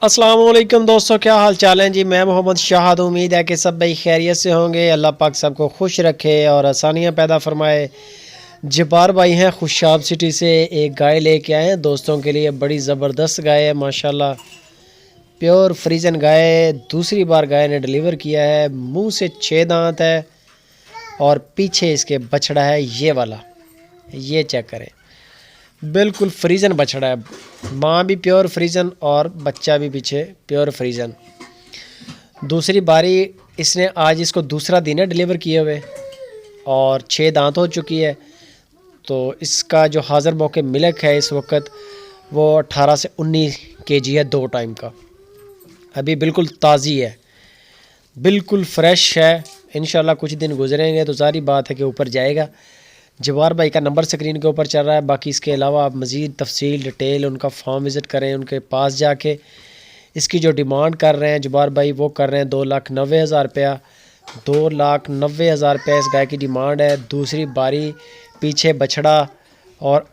अस्सलाम वालेकुम दोस्तों, क्या हाल चाल है जी। मैं मोहम्मद शाहद। उम्मीद है कि सब भाई खैरियत से होंगे। अल्लाह पाक सबको खुश रखे और आसानियाँ पैदा फरमाए। जब्बार भाई हैं खुशाब सिटी से, एक गाय लेके आए हैं दोस्तों के लिए। बड़ी ज़बरदस्त गाय है माशाल्लाह, प्योर फ्रीजन गाय है। दूसरी बार गाय ने डिलीवर किया है। मुंह से 6 दांत है और पीछे इसके बछड़ा है ये वाला, ये चेक करें। बिल्कुल फ्रीजन बछड़ा है, माँ भी प्योर फ्रीजन और बच्चा भी पीछे प्योर फ्रीजन। दूसरी बारी इसने, आज इसको दूसरा दिन है डिलीवर किए हुए और 6 दांत हो चुकी है। तो इसका जो हाज़िर मौके मिल्क है इस वक्त वो 18 से 19 केजी है, 2 टाइम का। अभी बिल्कुल ताज़ी है, बिल्कुल फ्रेश है। इंशाल्लाह कुछ दिन गुजरेंगे तो सारी बात है कि ऊपर जाएगा। जवार भाई का नंबर स्क्रीन के ऊपर चल रहा है। बाकी इसके अलावा आप मज़ीद तफसील डिटेल उनका फॉर्म विज़िट करें, उनके पास जाके। इसकी जो डिमांड कर रहे हैं जवार भाई वो कर रहे हैं 2,90,000 रुपया। 2,90,000 रुपया इस गाय की डिमांड है। दूसरी बारी, पीछे बछड़ा और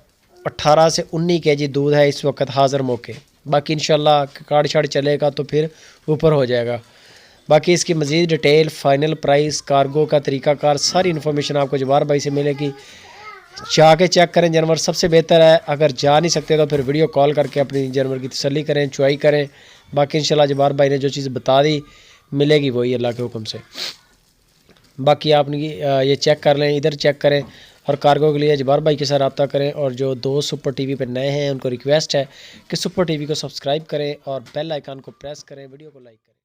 18 से 19 केजी दूध है इस वक्त हाज़िर मौके। बाकी इंशाल्लाह कार्ड शार्ड चलेगा तो फिर ऊपर हो जाएगा। बाकी इसकी मज़ीद डिटेल, फ़ाइनल प्राइस, कार्गो का तरीक़ाकार, सारी इन्फॉर्मेशन आपको जवार भाई से मिलेगी। जाके चेक करें जानवर, सबसे बेहतर है। अगर जा नहीं सकते तो फिर वीडियो कॉल करके अपनी जानवर की तसल्ली करें, चुआई करें। बाकी इंशाल्लाह जवार भाई ने जो चीज़ बता दी मिलेगी वही अल्लाह के हुक्म से। बाकी आपने ये चेक कर लें, इधर चेक करें। और कार्गो के लिए जवार भाई के साथ रब्ता करें। और जो दोस्त सुपर टीवी पर नए हैं उनको रिक्वेस्ट है कि सुपर टीवी को सब्सक्राइब करें और बेल आइकन को प्रेस करें, वीडियो को लाइक करें।